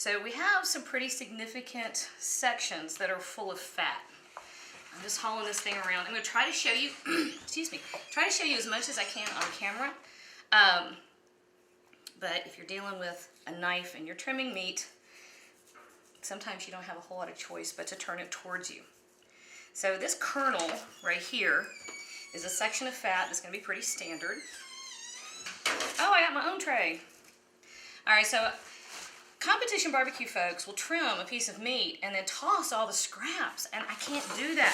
So we have some pretty significant sections that are full of fat. I'm just hauling this thing around. I'm going to try to show you, excuse me, try to show you as much as I can on camera. But if you're dealing with a knife and you're trimming meat, sometimes you don't have a whole lot of choice but to turn it towards you. So this kernel right here is a section of fat that's going to be pretty standard. Oh, I got my own tray. All right, so competition barbecue folks will trim a piece of meat and then toss all the scraps, and I can't do that.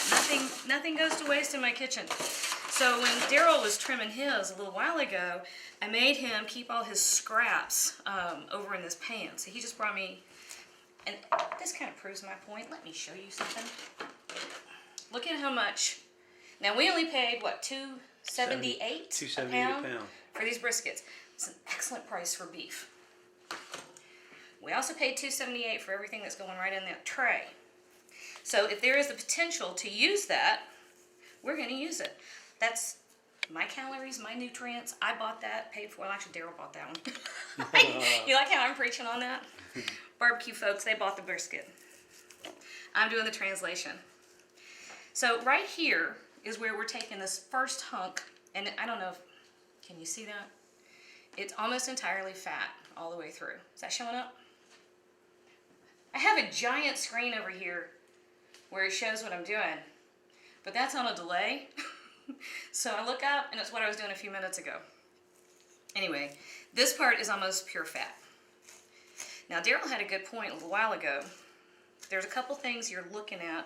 Nothing goes to waste in my kitchen. So when Daryl was trimming his a little while ago, I made him keep all his scraps over in this pan. So he just brought me, and this kind of proves my point. Let me show you something. Look at how much. Now we only paid what, $2.78 a pound for these briskets. It's an excellent price for beef. We also paid $2.78 for everything that's going right in that tray. So if there is the potential to use that, we're going to use it. That's my calories, my nutrients. I bought that, paid for it. Well, actually, Daryl bought that one. You like how I'm preaching on that? Barbecue folks, they bought the brisket. I'm doing the translation. So right here is where we're taking this first hunk, and I don't know if, can you see that? It's almost entirely fat all the way through. Is that showing up? I have a giant screen over here where it shows what I'm doing, but that's on a delay. So I look up, and it's what I was doing a few minutes ago. Anyway, this part is almost pure fat. Now, Daryl had a good point a little while ago. There's a couple things you're looking at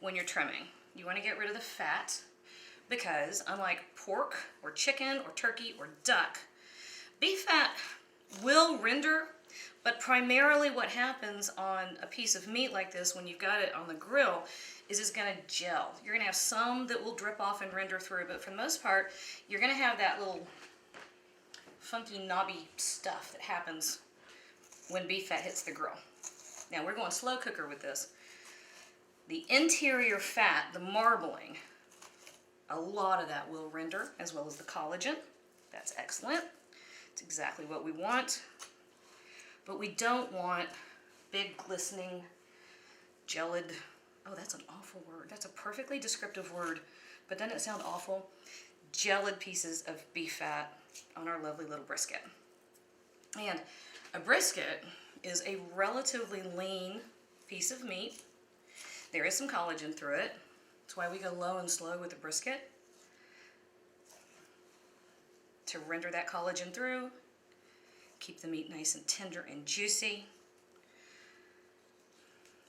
when you're trimming. You want to get rid of the fat because, unlike pork or chicken or turkey or duck, beef fat will render, but primarily what happens on a piece of meat like this when you've got it on the grill is it's going to gel. You're going to have some that will drip off and render through, but for the most part, you're going to have that little funky knobby stuff that happens when beef fat hits the grill. Now, we're going slow cooker with this. The interior fat, the marbling, a lot of that will render, as well as the collagen. That's excellent. It's exactly what we want. But we don't want big, glistening, gelid, oh, that's an awful word. That's a perfectly descriptive word, but doesn't it sound awful? Gelid pieces of beef fat on our lovely little brisket. And a brisket is a relatively lean piece of meat. There is some collagen through it. That's why we go low and slow with the brisket, to render that collagen through, keep the meat nice and tender and juicy.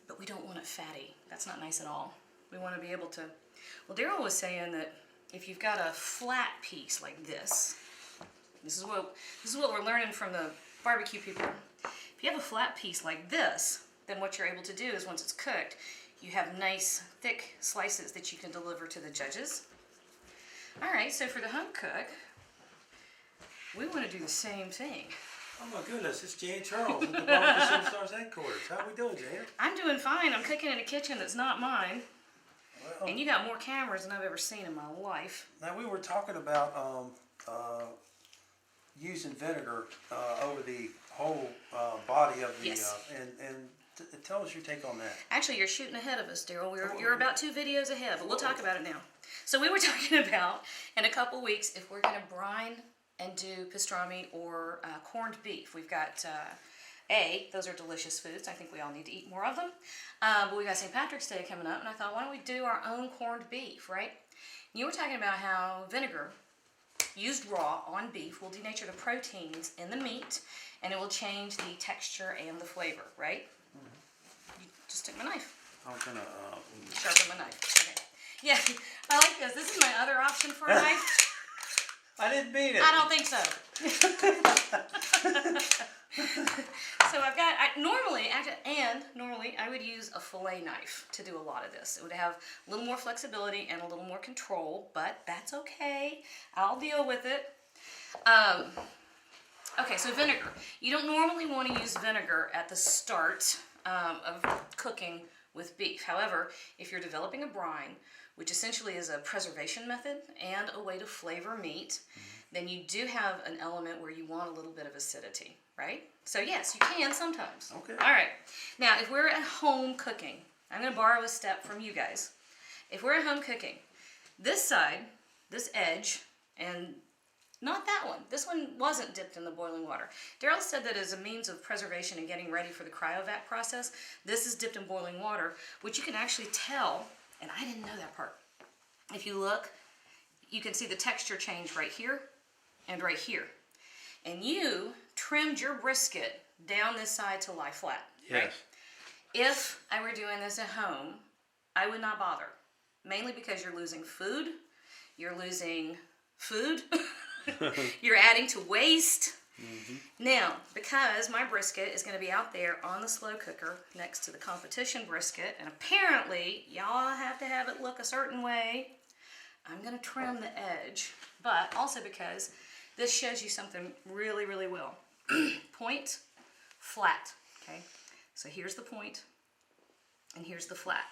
But we don't want it fatty. That's not nice at all. We want to be able to, well, Daryl was saying that if you've got a flat piece like this is what we're learning from the barbecue people. If you have a flat piece like this, then what you're able to do is once it's cooked, you have nice thick slices that you can deliver to the judges. All right, so for the home cook, we want to do the same thing. Oh my goodness, it's Jan Charles at the Barbecue Superstars headquarters. How we doing, Jan? I'm doing fine. I'm cooking in a kitchen that's not mine. Well, And you got more cameras than I've ever seen in my life. now we were talking about using vinegar over the whole body of the, Yes. Tell us your take on that. Actually, you're shooting ahead of us, Daryl. You're about 2 videos ahead, but we'll talk about it now. So we were talking about, in a couple weeks, if we're going to brine and do pastrami or corned beef. We've got, those are delicious foods. I think we all need to eat more of them. But we got St. Patrick's Day coming up, and I thought, why don't we do our own corned beef, right? You were talking about how vinegar used raw on beef will denature the proteins in the meat, and it will change the texture and the flavor, right? Mm-hmm. You just took my knife. I'm gonna Sharpen my knife. Okay. Yeah, I like this. This is my other option for a knife. I didn't mean it. I don't think so. So I've got, normally I would use a fillet knife to do a lot of this. It would have a little more flexibility and a little more control, but that's okay. I'll deal with it. Okay, so vinegar. You don't normally want to use vinegar at the start of cooking with beef. However, if you're developing a brine, which essentially is a preservation method and a way to flavor meat, then you do have an element where you want a little bit of acidity. right? So yes, you can sometimes. Okay. All right. Now, if we're at home cooking, I'm going to borrow a step from you guys. If we're at home cooking, this side, this edge, and not that one. This one wasn't dipped in the boiling water. Daryl said that as a means of preservation and getting ready for the cryovac process, this is dipped in boiling water, which you can actually tell, and I didn't know that part. If you look, you can see the texture change right here and right here. And you trimmed your brisket down this side to lie flat. Yes. Right? If I were doing this at home, I would not bother. Mainly because you're losing food. You're losing food. You're adding to waste. Now, because my brisket is going to be out there on the slow cooker next to the competition brisket, and apparently y'all have to have it look a certain way, I'm going to trim the edge, but also because this shows you something really, really well. Point, flat, okay? So here's the point, and here's the flat.